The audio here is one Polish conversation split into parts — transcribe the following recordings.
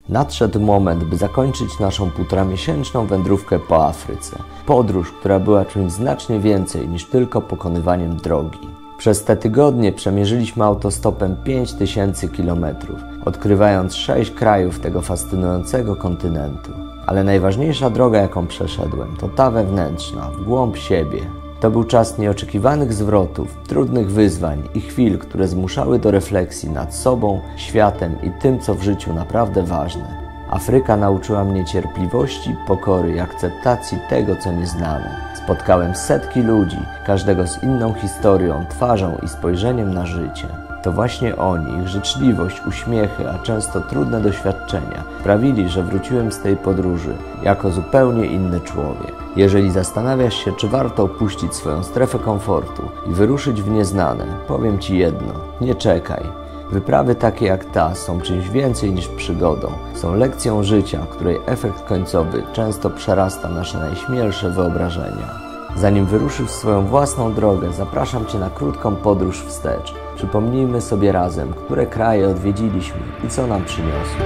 Nadszedł moment, by zakończyć naszą 1,5-miesięczną wędrówkę po Afryce. Podróż, która była czymś znacznie więcej niż tylko pokonywaniem drogi. Przez te tygodnie przemierzyliśmy autostopem 5000 km, odkrywając 6 krajów tego fascynującego kontynentu. Ale najważniejsza droga, jaką przeszedłem, to ta wewnętrzna, w głąb siebie. To był czas nieoczekiwanych zwrotów, trudnych wyzwań i chwil, które zmuszały do refleksji nad sobą, światem i tym, co w życiu naprawdę ważne. Afryka nauczyła mnie cierpliwości, pokory i akceptacji tego, co nieznane. Spotkałem setki ludzi, każdego z inną historią, twarzą i spojrzeniem na życie. To właśnie oni, ich życzliwość, uśmiechy, a często trudne doświadczenia sprawili, że wróciłem z tej podróży jako zupełnie inny człowiek. Jeżeli zastanawiasz się, czy warto opuścić swoją strefę komfortu i wyruszyć w nieznane, powiem Ci jedno: nie czekaj. Wyprawy takie jak ta są czymś więcej niż przygodą. Są lekcją życia, której efekt końcowy często przerasta nasze najśmielsze wyobrażenia. Zanim wyruszysz w swoją własną drogę, zapraszam Cię na krótką podróż wstecz. Przypomnijmy sobie razem, które kraje odwiedziliśmy i co nam przyniosły.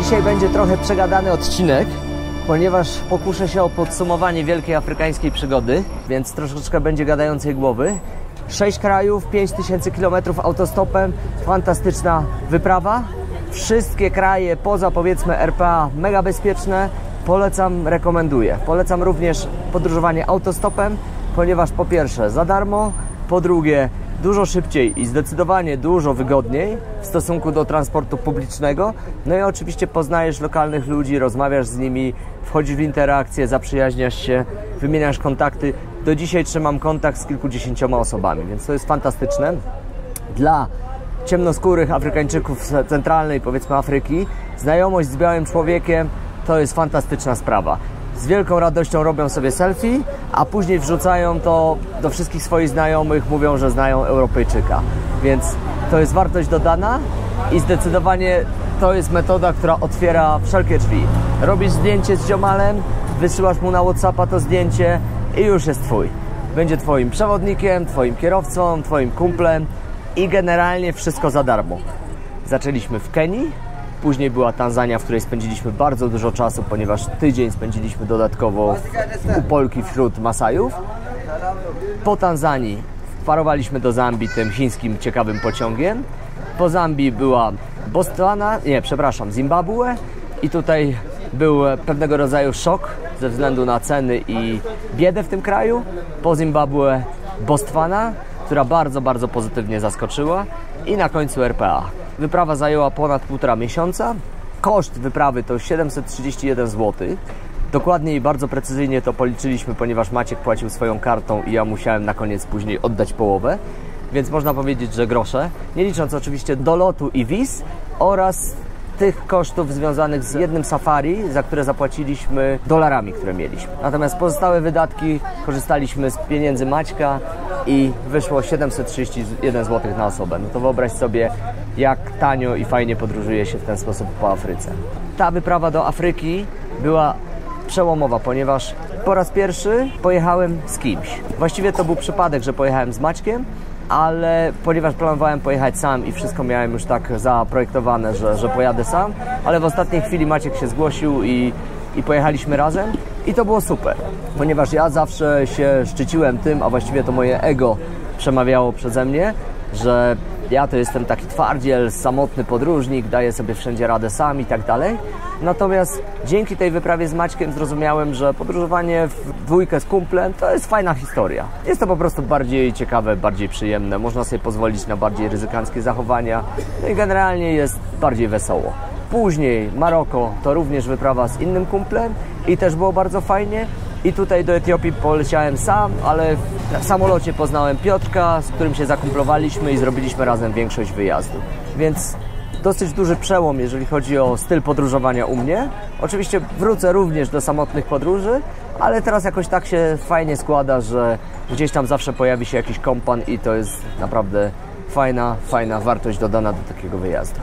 Dzisiaj będzie trochę przegadany odcinek, ponieważ pokuszę się o podsumowanie wielkiej afrykańskiej przygody, więc troszeczkę będzie gadającej głowy. 6 krajów, 5000 km autostopem, fantastyczna wyprawa. Wszystkie kraje poza, powiedzmy, RPA mega bezpieczne. Polecam, rekomenduję. Polecam również podróżowanie autostopem, ponieważ po pierwsze za darmo, po drugie dużo szybciej i zdecydowanie dużo wygodniej w stosunku do transportu publicznego. No i oczywiście poznajesz lokalnych ludzi, rozmawiasz z nimi, wchodzisz w interakcje, zaprzyjaźniasz się, wymieniasz kontakty. Do dzisiaj trzymam kontakt z kilkudziesięcioma osobami, więc to jest fantastyczne. Dla ciemnoskórych Afrykańczyków z centralnej, powiedzmy, Afryki, znajomość z białym człowiekiem to jest fantastyczna sprawa. Z wielką radością robią sobie selfie, a później wrzucają to do wszystkich swoich znajomych, mówią, że znają Europejczyka. Więc to jest wartość dodana i zdecydowanie to jest metoda, która otwiera wszelkie drzwi. Robisz zdjęcie z ziomalem, wysyłasz mu na WhatsAppa to zdjęcie i już jest twój. Będzie twoim przewodnikiem, twoim kierowcą, twoim kumplem i generalnie wszystko za darmo. Zaczęliśmy w Kenii. Później była Tanzania, w której spędziliśmy bardzo dużo czasu, ponieważ tydzień spędziliśmy dodatkowo u Polki wśród Masajów. Po Tanzanii wparowaliśmy do Zambii tym chińskim ciekawym pociągiem. Po Zambii była Zimbabwe i tutaj był pewnego rodzaju szok ze względu na ceny i biedę w tym kraju. Po Zimbabwe Botswana, która bardzo, bardzo pozytywnie zaskoczyła i na końcu RPA. Wyprawa zajęła ponad 1,5 miesiąca. Koszt wyprawy to 731 zł. Dokładnie i bardzo precyzyjnie to policzyliśmy, ponieważ Maciek płacił swoją kartą i ja musiałem na koniec później oddać połowę. Więc można powiedzieć, że grosze. Nie licząc oczywiście dolotu i wiz oraz tych kosztów związanych z jednym safari, za które zapłaciliśmy dolarami, które mieliśmy. Natomiast pozostałe wydatki korzystaliśmy z pieniędzy Maćka i wyszło 731 zł na osobę. No to wyobraź sobie, jak tanio i fajnie podróżuje się w ten sposób po Afryce. Ta wyprawa do Afryki była przełomowa, ponieważ po raz pierwszy pojechałem z kimś. Właściwie to był przypadek, że pojechałem z Maćkiem, ale ponieważ planowałem pojechać sam i wszystko miałem już tak zaprojektowane, że pojadę sam, ale w ostatniej chwili Maciek się zgłosił i pojechaliśmy razem i to było super, ponieważ ja zawsze się szczyciłem tym, a właściwie to moje ego przemawiało przeze mnie, że Ja to jestem taki twardziel, samotny podróżnik, daję sobie wszędzie radę sam i tak dalej. Natomiast dzięki tej wyprawie z Maćkiem zrozumiałem, że podróżowanie w dwójkę z kumplem to jest fajna historia. Jest to po prostu bardziej ciekawe, bardziej przyjemne. Można sobie pozwolić na bardziej ryzykanckie zachowania. No i generalnie jest bardziej wesoło. Później Maroko to również wyprawa z innym kumplem i też było bardzo fajnie. I tutaj do Etiopii poleciałem sam, ale w samolocie poznałem Piotrka, z którym się zakumplowaliśmy i zrobiliśmy razem większość wyjazdu. Więc dosyć duży przełom, jeżeli chodzi o styl podróżowania u mnie. Oczywiście wrócę również do samotnych podróży, ale teraz jakoś tak się fajnie składa, że gdzieś tam zawsze pojawi się jakiś kompan i to jest naprawdę fajna wartość dodana do takiego wyjazdu.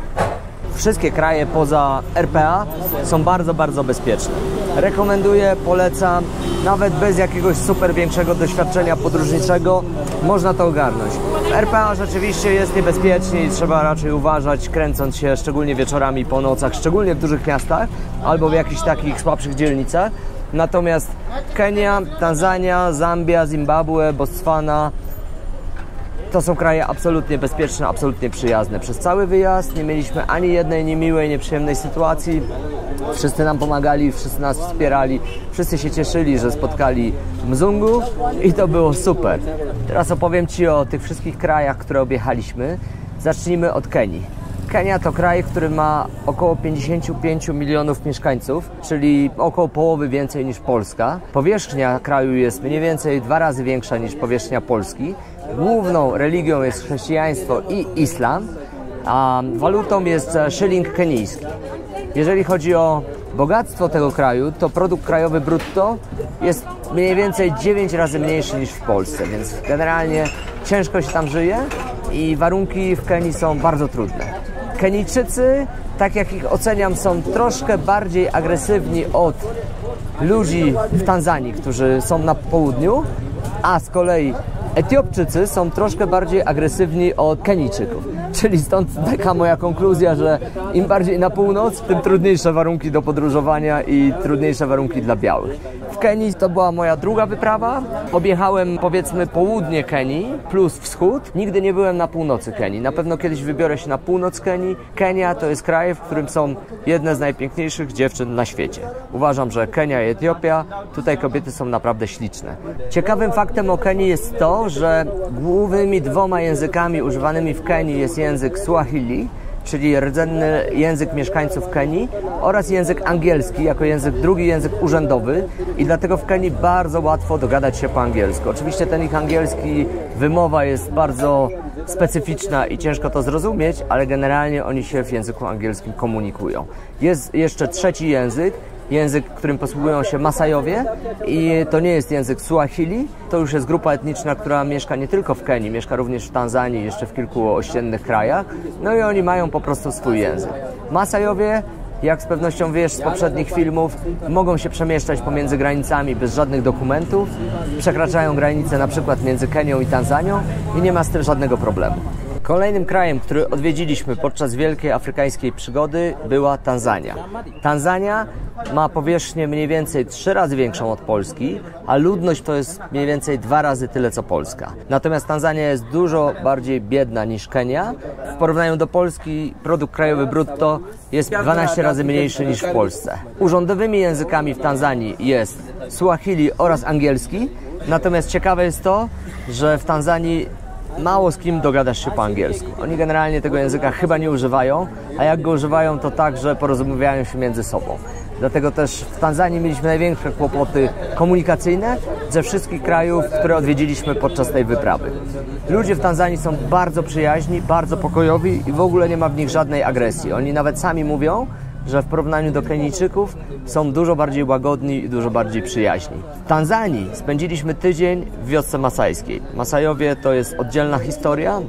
Wszystkie kraje poza RPA są bardzo bezpieczne. Rekomenduję, polecam, nawet bez jakiegoś super większego doświadczenia podróżniczego można to ogarnąć. W RPA rzeczywiście jest niebezpiecznie i trzeba raczej uważać, kręcąc się szczególnie wieczorami po nocach, szczególnie w dużych miastach albo w jakichś takich słabszych dzielnicach. Natomiast Kenia, Tanzania, Zambia, Zimbabwe, Botswana to są kraje absolutnie bezpieczne, absolutnie przyjazne. Przez cały wyjazd nie mieliśmy ani jednej niemiłej, nieprzyjemnej sytuacji. Wszyscy nam pomagali, wszyscy nas wspierali, wszyscy się cieszyli, że spotkali Mzungu i to było super. Teraz opowiem Ci o tych wszystkich krajach, które objechaliśmy. Zacznijmy od Kenii. Kenia to kraj, który ma około 55 milionów mieszkańców, czyli około połowy więcej niż Polska. Powierzchnia kraju jest mniej więcej 2 razy większa niż powierzchnia Polski. Główną religią jest chrześcijaństwo i islam, a walutą jest szyling kenijski. Jeżeli chodzi o bogactwo tego kraju, to produkt krajowy brutto jest mniej więcej 9 razy mniejszy niż w Polsce, więc generalnie ciężko się tam żyje i warunki w Kenii są bardzo trudne. Kenijczycy, tak jak ich oceniam, są troszkę bardziej agresywni od ludzi w Tanzanii, którzy są na południu, a z kolei Etiopczycy są troszkę bardziej agresywni od Kenijczyków. Czyli stąd taka moja konkluzja, że im bardziej na północ, tym trudniejsze warunki do podróżowania i trudniejsze warunki dla białych. W Kenii to była moja druga wyprawa. Objechałem, powiedzmy, południe Kenii plus wschód. Nigdy nie byłem na północy Kenii. Na pewno kiedyś wybiorę się na północ Kenii. Kenia to jest kraj, w którym są jedne z najpiękniejszych dziewczyn na świecie. Uważam, że Kenia i Etiopia, tutaj kobiety są naprawdę śliczne. Ciekawym faktem o Kenii jest to, że głównymi 2 językami używanymi w Kenii jest język Swahili, czyli rdzenny język mieszkańców Kenii, oraz język angielski jako drugi język urzędowy i dlatego w Kenii bardzo łatwo dogadać się po angielsku. Oczywiście ten ich angielski, wymowa jest bardzo specyficzna i ciężko to zrozumieć, ale generalnie oni się w języku angielskim komunikują. Jest jeszcze trzeci język, którym posługują się Masajowie i to nie jest język Swahili, to już jest grupa etniczna, która mieszka nie tylko w Kenii, mieszka również w Tanzanii, jeszcze w kilku ościennych krajach, no i oni mają po prostu swój język. Masajowie, jak z pewnością wiesz z poprzednich filmów, mogą się przemieszczać pomiędzy granicami bez żadnych dokumentów, przekraczają granicę na przykład między Kenią i Tanzanią i nie ma z tym żadnego problemu. Kolejnym krajem, który odwiedziliśmy podczas wielkiej afrykańskiej przygody, była Tanzania. Tanzania ma powierzchnię mniej więcej 3 razy większą od Polski, a ludność to jest mniej więcej 2 razy tyle co Polska. Natomiast Tanzania jest dużo bardziej biedna niż Kenia. W porównaniu do Polski produkt krajowy brutto jest 12 razy mniejszy niż w Polsce. Urzędowymi językami w Tanzanii jest Swahili oraz angielski. Natomiast ciekawe jest to, że w Tanzanii mało z kim dogadasz się po angielsku. Oni generalnie tego języka chyba nie używają, a jak go używają, to tak, że porozumiewają się między sobą. Dlatego też w Tanzanii mieliśmy największe kłopoty komunikacyjne ze wszystkich krajów, które odwiedziliśmy podczas tej wyprawy. Ludzie w Tanzanii są bardzo przyjaźni, bardzo pokojowi i w ogóle nie ma w nich żadnej agresji. Oni nawet sami mówią, że w porównaniu do Kenijczyków są dużo bardziej łagodni i dużo bardziej przyjaźni. W Tanzanii spędziliśmy tydzień w wiosce masajskiej. Masajowie to jest oddzielna historia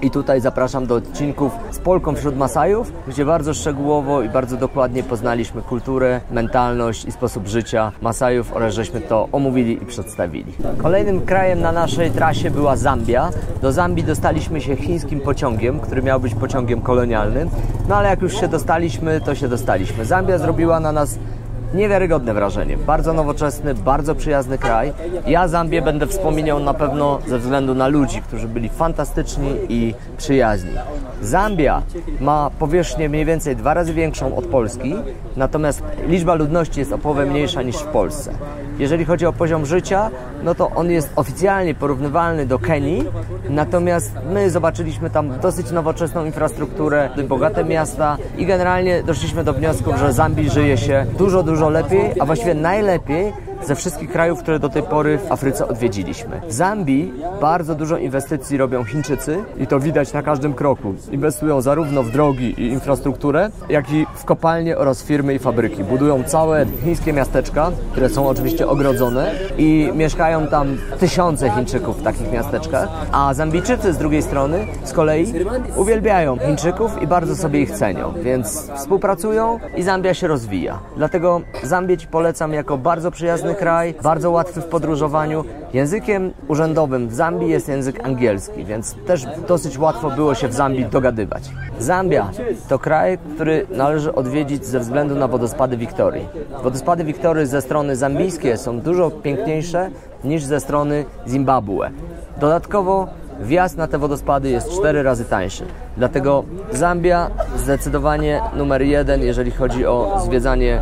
i tutaj zapraszam do odcinków z Polką wśród Masajów, gdzie bardzo szczegółowo i bardzo dokładnie poznaliśmy kulturę, mentalność i sposób życia Masajów oraz żeśmy to omówili i przedstawili. Kolejnym krajem na naszej trasie była Zambia. Do Zambii dostaliśmy się chińskim pociągiem, który miał być pociągiem kolonialnym, no ale jak już się dostaliśmy, to się dostaliśmy. Zambia zrobiła na nas niewiarygodne wrażenie. Bardzo nowoczesny, bardzo przyjazny kraj. Ja Zambię będę wspominał na pewno ze względu na ludzi, którzy byli fantastyczni i przyjaźni. Zambia ma powierzchnię mniej więcej 2 razy większą od Polski, natomiast liczba ludności jest o połowę mniejsza niż w Polsce. Jeżeli chodzi o poziom życia, no to on jest oficjalnie porównywalny do Kenii, natomiast my zobaczyliśmy tam dosyć nowoczesną infrastrukturę, bogate miasta i generalnie doszliśmy do wniosku, że Zambii żyje się dużo lepiej, a właściwie najlepiej ze wszystkich krajów, które do tej pory w Afryce odwiedziliśmy. W Zambii bardzo dużo inwestycji robią Chińczycy i to widać na każdym kroku. Inwestują zarówno w drogi i infrastrukturę, jak i w kopalnie oraz firmy i fabryki. Budują całe chińskie miasteczka, które są oczywiście ogrodzone i mieszkają tam tysiące Chińczyków w takich miasteczkach, a Zambijczycy z drugiej strony z kolei uwielbiają Chińczyków i bardzo sobie ich cenią, więc współpracują i Zambia się rozwija. Dlatego Zambię Ci polecam jako bardzo przyjazny kraj, bardzo łatwy w podróżowaniu. Językiem urzędowym w Zambii jest język angielski, więc też dosyć łatwo było się w Zambii dogadywać. Zambia to kraj, który należy odwiedzić ze względu na wodospady Wiktorii. Wodospady Wiktorii ze strony zambijskiej są dużo piękniejsze niż ze strony Zimbabwe. Dodatkowo wjazd na te wodospady jest 4 razy tańszy. Dlatego Zambia zdecydowanie numer 1, jeżeli chodzi o zwiedzanie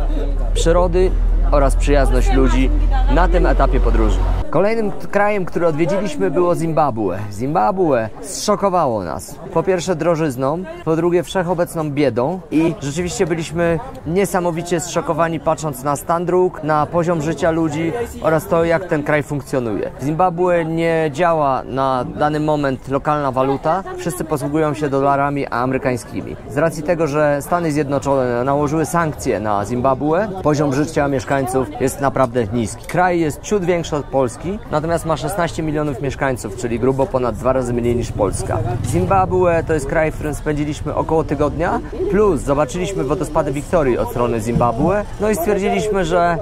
przyrody oraz przyjazność ludzi na tym etapie podróży. Kolejnym krajem, który odwiedziliśmy, było Zimbabwe. Zimbabwe zszokowało nas. Po pierwsze drożyzną, po drugie wszechobecną biedą i rzeczywiście byliśmy niesamowicie zszokowani, patrząc na stan dróg, na poziom życia ludzi oraz to, jak ten kraj funkcjonuje. W Zimbabwe nie działa na dany moment lokalna waluta. Wszyscy posługują się dolarami amerykańskimi. Z racji tego, że Stany Zjednoczone nałożyły sankcje na Zimbabwe, poziom życia mieszkańców jest naprawdę niski. Kraj jest ciut większy od Polski, natomiast ma 16 milionów mieszkańców, czyli grubo ponad 2 razy mniej niż Polska. Zimbabwe to jest kraj, w którym spędziliśmy około tygodnia, plus zobaczyliśmy wodospady Wiktorii od strony Zimbabwe, no i stwierdziliśmy, że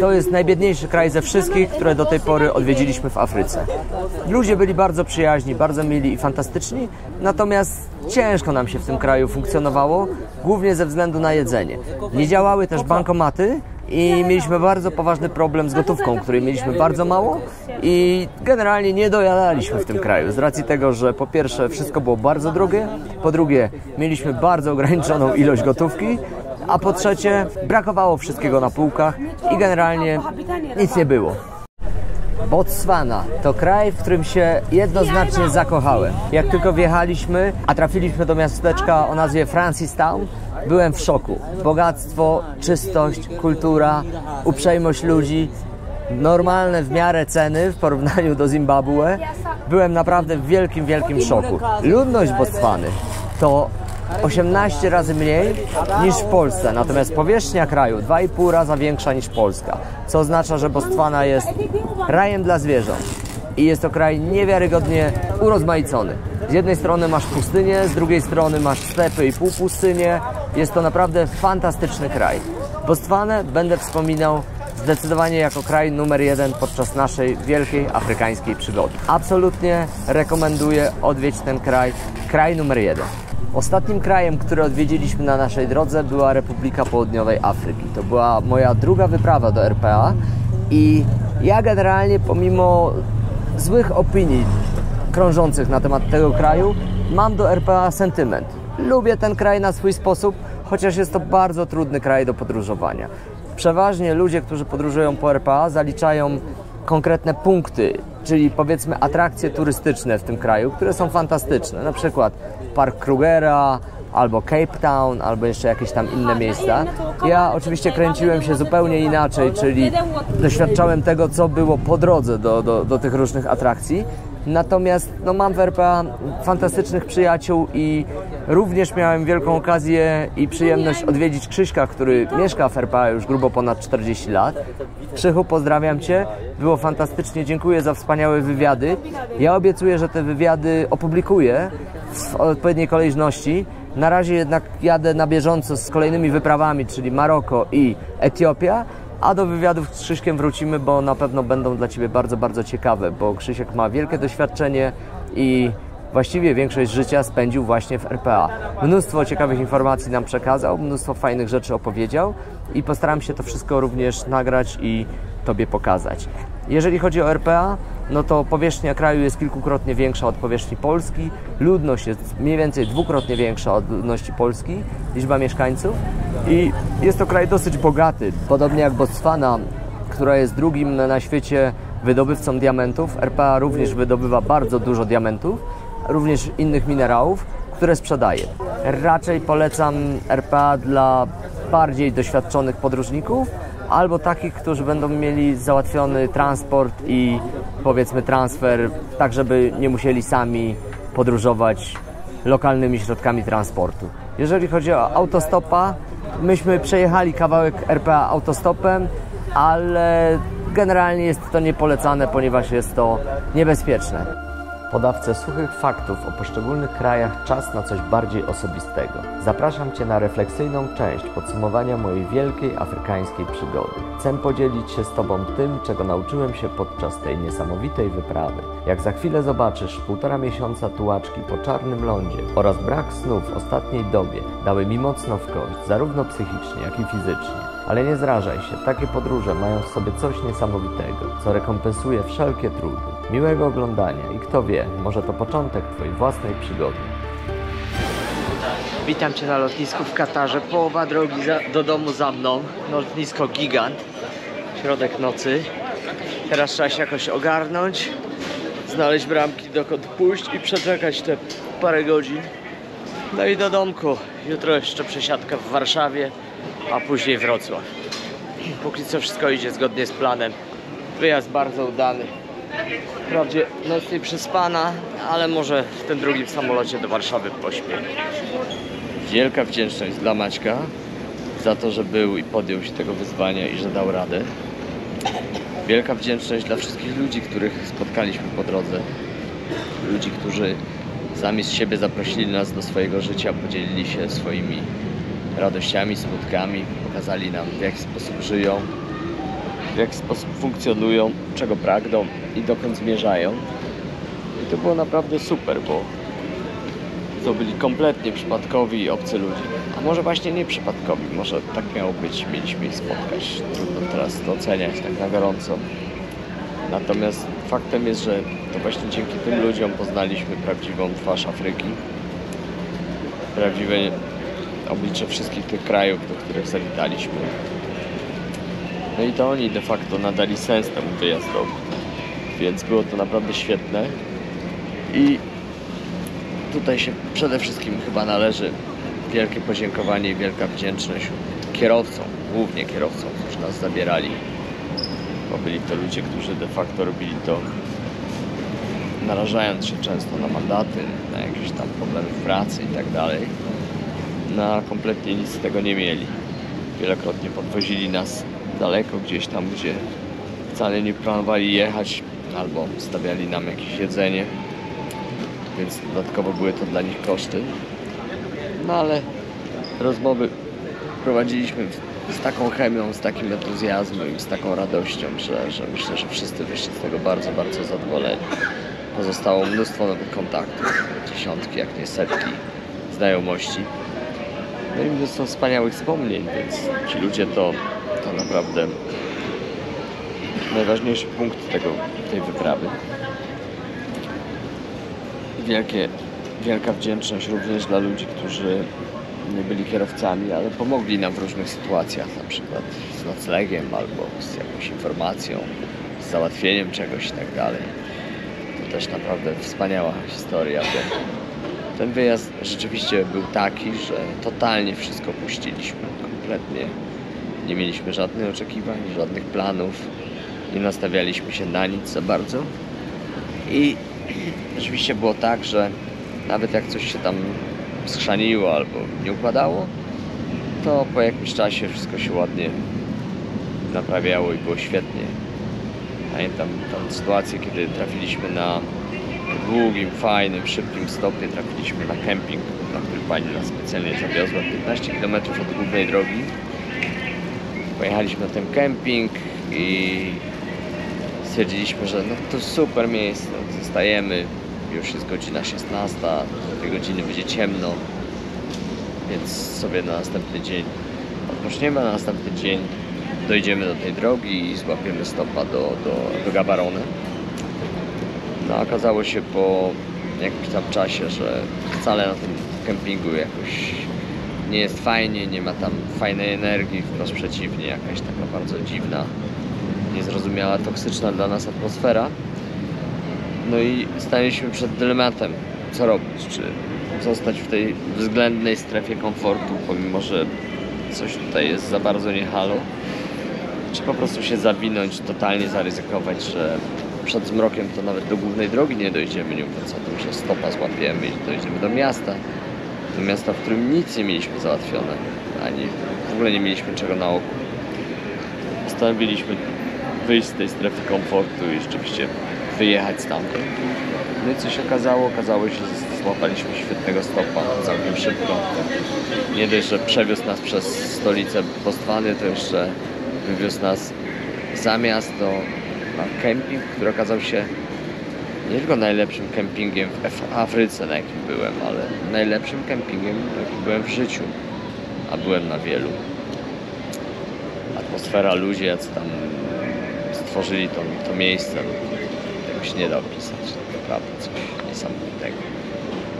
to jest najbiedniejszy kraj ze wszystkich, które do tej pory odwiedziliśmy w Afryce. Ludzie byli bardzo przyjaźni, bardzo mili i fantastyczni, natomiast ciężko nam się w tym kraju funkcjonowało, głównie ze względu na jedzenie. Nie działały też bankomaty i mieliśmy bardzo poważny problem z gotówką, której mieliśmy bardzo mało i generalnie nie dojadaliśmy w tym kraju z racji tego, że po pierwsze wszystko było bardzo drogie, po drugie mieliśmy bardzo ograniczoną ilość gotówki, a po trzecie brakowało wszystkiego na półkach i generalnie nic nie było. Botswana to kraj, w którym się jednoznacznie zakochałem. Jak tylko wjechaliśmy, a trafiliśmy do miasteczka o nazwie Francistown, byłem w szoku. Bogactwo, czystość, kultura, uprzejmość ludzi, normalne w miarę ceny w porównaniu do Zimbabwe. Byłem naprawdę w wielkim szoku. Ludność Botswany to 18 razy mniej niż w Polsce, natomiast powierzchnia kraju 2,5 raza większa niż Polska, co oznacza, że Botswana jest rajem dla zwierząt i jest to kraj niewiarygodnie urozmaicony. Z jednej strony masz pustynię, z drugiej strony masz stepy i półpustynię. Jest to naprawdę fantastyczny kraj. Botswanę będę wspominał zdecydowanie jako kraj numer 1 podczas naszej wielkiej afrykańskiej przygody. Absolutnie rekomenduję odwiedzić ten kraj, kraj numer 1. Ostatnim krajem, który odwiedziliśmy na naszej drodze, była Republika Południowej Afryki. To była moja druga wyprawa do RPA i ja generalnie pomimo złych opinii krążących na temat tego kraju, mam do RPA sentyment. Lubię ten kraj na swój sposób, chociaż jest to bardzo trudny kraj do podróżowania. Przeważnie ludzie, którzy podróżują po RPA, zaliczają konkretne punkty, czyli powiedzmy atrakcje turystyczne w tym kraju, które są fantastyczne. Na przykład Park Krugera, albo Cape Town, albo jeszcze jakieś tam inne miejsca. Ja oczywiście kręciłem się zupełnie inaczej, czyli doświadczałem tego, co było po drodze do tych różnych atrakcji. Natomiast no, mam w RPA fantastycznych przyjaciół i również miałem wielką okazję i przyjemność odwiedzić Krzyśka, który mieszka w RPA już grubo ponad 40 lat. Krzychu, pozdrawiam Cię. Było fantastycznie, dziękuję za wspaniałe wywiady. Ja obiecuję, że te wywiady opublikuję w odpowiedniej kolejności. Na razie jednak jadę na bieżąco z kolejnymi wyprawami, czyli Maroko i Etiopia. A do wywiadów z Krzyśkiem wrócimy, bo na pewno będą dla Ciebie bardzo ciekawe, bo Krzysiek ma wielkie doświadczenie i właściwie większość życia spędził właśnie w RPA. Mnóstwo ciekawych informacji nam przekazał, mnóstwo fajnych rzeczy opowiedział i postaram się to wszystko również nagrać i Tobie pokazać. Jeżeli chodzi o RPA, no to powierzchnia kraju jest kilkukrotnie większa od powierzchni Polski, ludność jest mniej więcej dwukrotnie większa od ludności Polski, liczba mieszkańców i jest to kraj dosyć bogaty, podobnie jak Botswana, która jest drugim na świecie wydobywcą diamentów. RPA również wydobywa bardzo dużo diamentów, również innych minerałów, które sprzedaje. Raczej polecam RPA dla bardziej doświadczonych podróżników albo takich, którzy będą mieli załatwiony transport i powiedzmy transfer, tak żeby nie musieli sami podróżować lokalnymi środkami transportu. Jeżeli chodzi o autostopa, myśmy przejechali kawałek RPA autostopem, ale generalnie jest to niepolecane, ponieważ jest to niebezpieczne. Podawcę suchych faktów o poszczególnych krajach czas na coś bardziej osobistego. Zapraszam Cię na refleksyjną część podsumowania mojej wielkiej afrykańskiej przygody. Chcę podzielić się z Tobą tym, czego nauczyłem się podczas tej niesamowitej wyprawy. Jak za chwilę zobaczysz, 1,5 miesiąca tułaczki po czarnym lądzie oraz brak snu w ostatniej dobie dały mi mocno w kość, zarówno psychicznie, jak i fizycznie. Ale nie zrażaj się, takie podróże mają w sobie coś niesamowitego, co rekompensuje wszelkie trudy. Miłego oglądania i kto wie, może to początek Twojej własnej przygody. Witam Cię na lotnisku w Katarze. Połowa drogi do domu za mną. Lotnisko gigant. Środek nocy. Teraz trzeba się jakoś ogarnąć, znaleźć bramki, dokąd pójść i przeczekać te parę godzin. No i do domku. Jutro jeszcze przesiadka w Warszawie, a później Wrocław. Póki co wszystko idzie zgodnie z planem. Wyjazd bardzo udany. Wprawdzie noc nie przespana, ale może w tym drugim samolocie do Warszawy pośpię. Wielka wdzięczność dla Maćka za to, że był i podjął się tego wyzwania i że dał radę. Wielka wdzięczność dla wszystkich ludzi, których spotkaliśmy po drodze. Ludzi, którzy zamiast siebie zaprosili nas do swojego życia, podzielili się swoimi radościami, smutkami, pokazali nam, w jaki sposób żyją, w jaki sposób funkcjonują, czego pragną i dokąd zmierzają. I to było naprawdę super, bo to byli kompletnie przypadkowi i obcy ludzie. A może właśnie nie przypadkowi, może tak miało być, mieliśmy ich spotkać. Trudno teraz to oceniać tak na gorąco. Natomiast faktem jest, że to właśnie dzięki tym ludziom poznaliśmy prawdziwą twarz Afryki. Prawdziwe oblicze wszystkich tych krajów, do których zawitaliśmy. No i to oni de facto nadali sens temu wyjazdowi. Więc było to naprawdę świetne. I tutaj się przede wszystkim chyba należy wielkie podziękowanie i wielka wdzięczność kierowcom, głównie kierowcom, którzy nas zabierali. Bo byli to ludzie, którzy de facto robili to narażając się często na mandaty, na jakieś tam problemy w pracy i tak dalej. No a kompletnie nic z tego nie mieli. Wielokrotnie podwozili nas daleko gdzieś tam, gdzie wcale nie planowali jechać, albo stawiali nam jakieś jedzenie, więc dodatkowo były to dla nich koszty. No ale rozmowy prowadziliśmy z taką chemią, z takim entuzjazmem i z taką radością, że myślę, że wszyscy wyszli z tego bardzo, bardzo zadowoleni. Pozostało mnóstwo nowych kontaktów, dziesiątki, jak nie setki znajomości. No i mnóstwo wspaniałych wspomnień, więc ci ludzie to naprawdę najważniejszy punkt tej wyprawy. Wielka wdzięczność również dla ludzi, którzy nie byli kierowcami, ale pomogli nam w różnych sytuacjach, na przykład z noclegiem albo z jakąś informacją, z załatwieniem czegoś i tak dalej. To też naprawdę wspaniała historia, bo ten wyjazd rzeczywiście był taki, że totalnie wszystko puściliśmy, kompletnie nie mieliśmy żadnych oczekiwań, żadnych planów, nie nastawialiśmy się na nic za bardzo i rzeczywiście było tak, że nawet jak coś się tam schrzaniło albo nie układało, to po jakimś czasie wszystko się ładnie naprawiało i było świetnie. Pamiętam tą sytuację, kiedy trafiliśmy na długim, fajnym, szybkim stopie, trafiliśmy na kemping, na który pani nas specjalnie zawiozła 15 km od głównej drogi. Pojechaliśmy na ten kemping i stwierdziliśmy, że no to super miejsce, zostajemy. już jest godzina 16, do tej godziny będzie ciemno, więc sobie na następny dzień odpoczniemy, a na następny dzień dojdziemy do tej drogi i złapiemy stopa do Gaborone. No okazało się po jakimś tam czasie, że wcale na tym kempingu jakoś nie jest fajnie, nie ma tam fajnej energii, wprost przeciwnie, jakaś taka bardzo dziwna, niezrozumiała, toksyczna dla nas atmosfera. No i staliśmy przed dylematem, co robić, czy zostać w tej względnej strefie komfortu, pomimo że coś tutaj jest za bardzo nie halo, czy po prostu się zawinąć, totalnie zaryzykować, że przed zmrokiem to nawet do głównej drogi nie dojdziemy, nie mówiąc o tym, że stopa złapiemy i dojdziemy do miasta, w którym nic nie mieliśmy załatwione, ani w ogóle nie mieliśmy czego na oku. Postanowiliśmy wyjść z tej strefy komfortu i rzeczywiście wyjechać stamtąd. No i co się okazało? Okazało się, że złapaliśmy świetnego stopa całkiem szybko. Nie dość, że przewiózł nas przez stolicę Bostwany, to jeszcze wywiózł nas za miasto na kemping, który okazał się nie tylko najlepszym kempingiem w Afryce, na jakim byłem, ale najlepszym kempingiem, na jakim byłem w życiu, a byłem na wielu. Atmosfera, ludzie, jacy tam stworzyli to miejsce, tego się nie da opisać, naprawdę coś niesamowitego.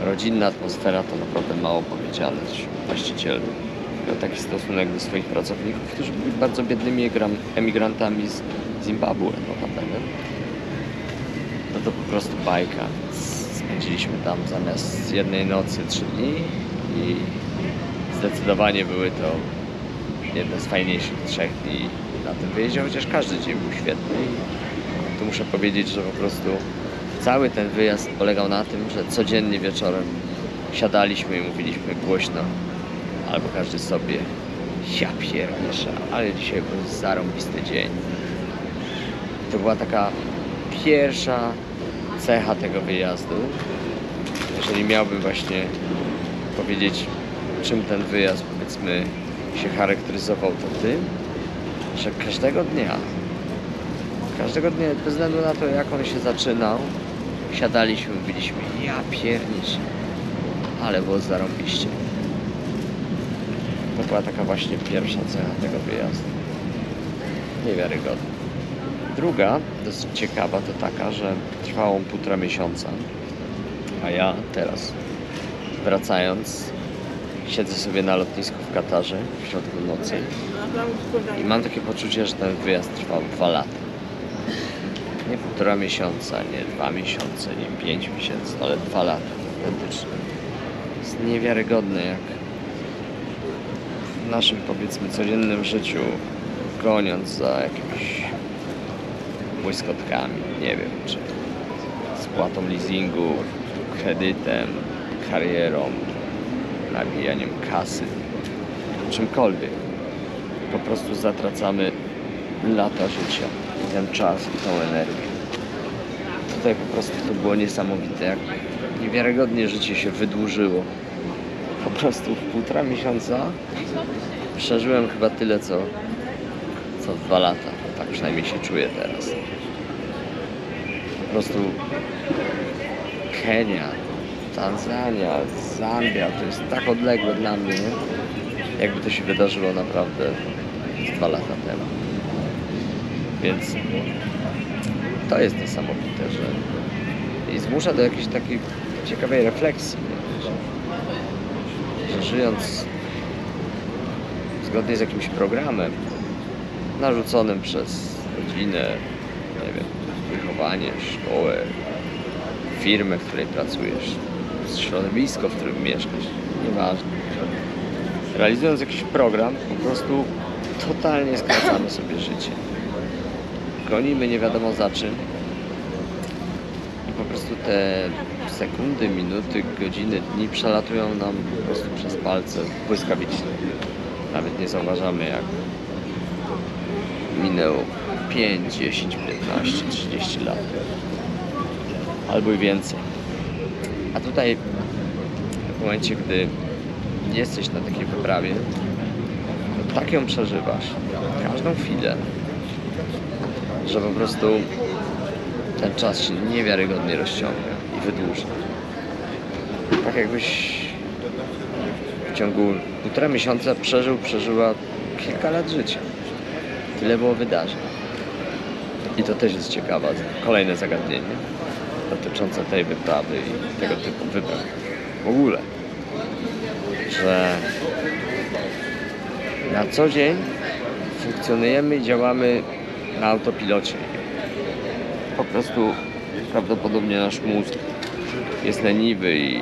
Rodzinna atmosfera to naprawdę mało powiedziane. Właściciel miał taki stosunek do swoich pracowników, którzy byli bardzo biednymi emigrantami z Zimbabwe, notabene. No to po prostu bajka. Spędziliśmy tam zamiast jednej nocy 3 dni i zdecydowanie były to jedne z fajniejszych 3 dni na tym wyjeździe, chociaż każdy dzień był świetny. I tu muszę powiedzieć, że po prostu cały ten wyjazd polegał na tym, że codziennie wieczorem siadaliśmy i mówiliśmy głośno, albo każdy sobie: ja pierniczę, ale dzisiaj był zarąbisty dzień. To była taka pierwsza cecha tego wyjazdu. Jeżeli miałbym właśnie powiedzieć, czym ten wyjazd, powiedzmy, się charakteryzował, to tym, że każdego dnia, bez względu na to, jak on się zaczynał, siadaliśmy, mówiliśmy: ja pierniczę, ale było zarąbiście. To była taka właśnie pierwsza cecha tego wyjazdu. Niewiarygodna. Druga, dosyć ciekawa, to taka, że trwało on 1,5 miesiąca, a ja teraz, wracając, siedzę sobie na lotnisku w Katarze w środku nocy i mam takie poczucie, że ten wyjazd trwał 2 lata. Nie 1,5 miesiąca, nie 2 miesiące, nie 5 miesięcy, ale 2 lata. Autentycznie. Jest niewiarygodne, jak w naszym, powiedzmy, codziennym życiu, goniąc za jakimiś błyskotkami, nie wiem, czy spłatą leasingu, kredytem, karierą, nabijaniem kasy, czymkolwiek. Po prostu zatracamy lata życia, ten czas i tą energię. Tutaj po prostu to było niesamowite, jak niewiarygodnie życie się wydłużyło. Po prostu w 1,5 miesiąca przeżyłem chyba tyle, co 2 lata. Tak przynajmniej się czuję teraz. Po prostu Kenia, Tanzania, Zambia, to jest tak odległe dla mnie, jakby to się wydarzyło naprawdę 2 lata temu. Więc to jest niesamowite, że i zmusza do jakiejś takiej ciekawej refleksji, że żyjąc zgodnie z jakimś programem narzuconym przez rodzinę, nie wiem, wychowanie, szkołę, firmę, w której pracujesz, środowisko, w którym mieszkasz, nieważne. Realizując jakiś program, po prostu totalnie skracamy sobie życie. Gonimy nie wiadomo za czym i po prostu te sekundy, minuty, godziny, dni przelatują nam po prostu przez palce błyskawicznie. Nawet nie zauważamy, jak minęło 5, 10, 15, 30 lat. Albo i więcej. A tutaj w momencie, gdy jesteś na takiej wyprawie, to tak ją przeżywasz każdą chwilę, że po prostu ten czas się niewiarygodnie rozciąga. I wydłuża. Tak jakbyś w ciągu 1,5 miesiąca przeżyła kilka lat życia. Tyle było wydarzeń. I to też jest ciekawe, kolejne zagadnienie dotyczące tej wyprawy i tego typu wypraw. W ogóle, że na co dzień funkcjonujemy i działamy na autopilocie. Po prostu prawdopodobnie nasz mózg jest leniwy i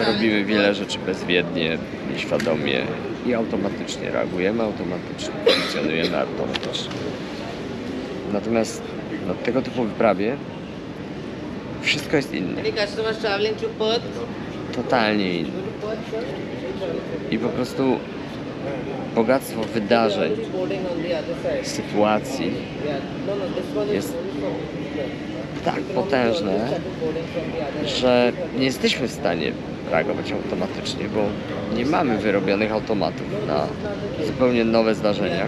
robimy wiele rzeczy bezwiednie, nieświadomie i automatycznie reagujemy, automatycznie funkcjonujemy automatycznie. Natomiast na tego typu wyprawie wszystko jest inne. Totalnie inne. I po prostu bogactwo wydarzeń, sytuacji jest tak potężne, że nie jesteśmy w stanie reagować automatycznie, bo nie mamy wyrobionych automatów na zupełnie nowe zdarzenia,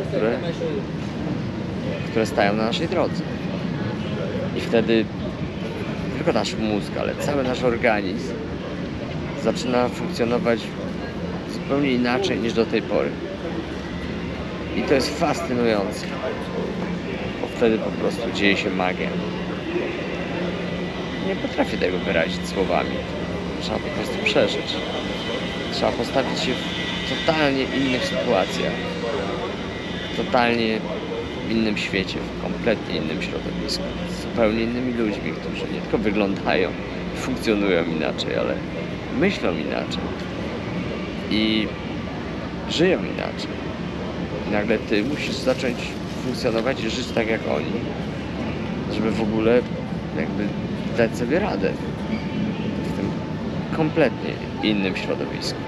które stają na naszej drodze. I wtedy tylko nasz mózg, ale cały nasz organizm zaczyna funkcjonować zupełnie inaczej niż do tej pory. I to jest fascynujące, bo wtedy po prostu dzieje się magia. Nie potrafię tego wyrazić słowami. Trzeba po prostu przeżyć. Trzeba postawić się w totalnie innych sytuacjach, w totalnie innym świecie, w kompletnie innym środowisku, z zupełnie innymi ludźmi, którzy nie tylko wyglądają i funkcjonują inaczej, ale myślą inaczej i żyją inaczej. I nagle ty musisz zacząć funkcjonować i żyć tak jak oni, żeby w ogóle jakby dać sobie radę w tym kompletnie innym środowisku.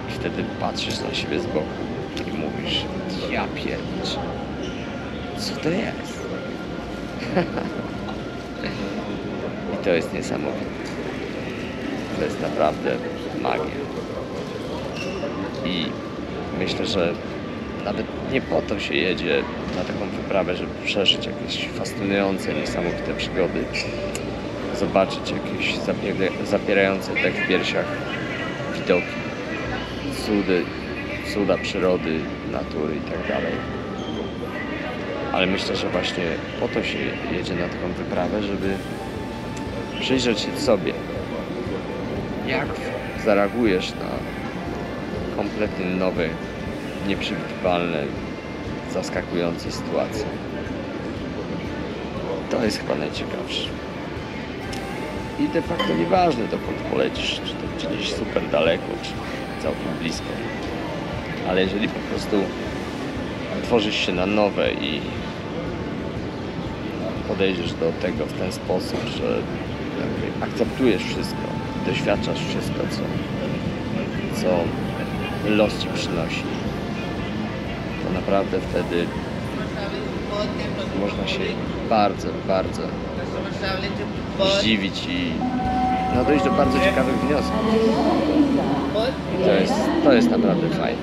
I wtedy patrzysz na siebie z boku i mówisz: ja pierniczę, co to jest? I to jest niesamowite. To jest naprawdę magia. I myślę, że nawet nie po to się jedzie na taką wyprawę, żeby przeżyć jakieś fascynujące, niesamowite przygody, zobaczyć jakieś zapierające dech w piersiach widoki, cuda przyrody, natury i tak dalej. Ale myślę, że właśnie po to się jedzie na taką wyprawę, żeby przyjrzeć się sobie, jak zareagujesz na kompletnie nowe, nieprzewidywalne, zaskakujące sytuacje. To jest chyba najciekawsze. I de facto nieważne, dokąd polecisz, czy to gdzieś super daleko, czy całkiem blisko. Ale jeżeli po prostu otworzysz się na nowe i podejdziesz do tego w ten sposób, że akceptujesz wszystko, doświadczasz wszystko, co los ci przynosi, to naprawdę wtedy można się bardzo, bardzo zdziwić i dojść do bardzo ciekawych wniosków. I to jest naprawdę fajne.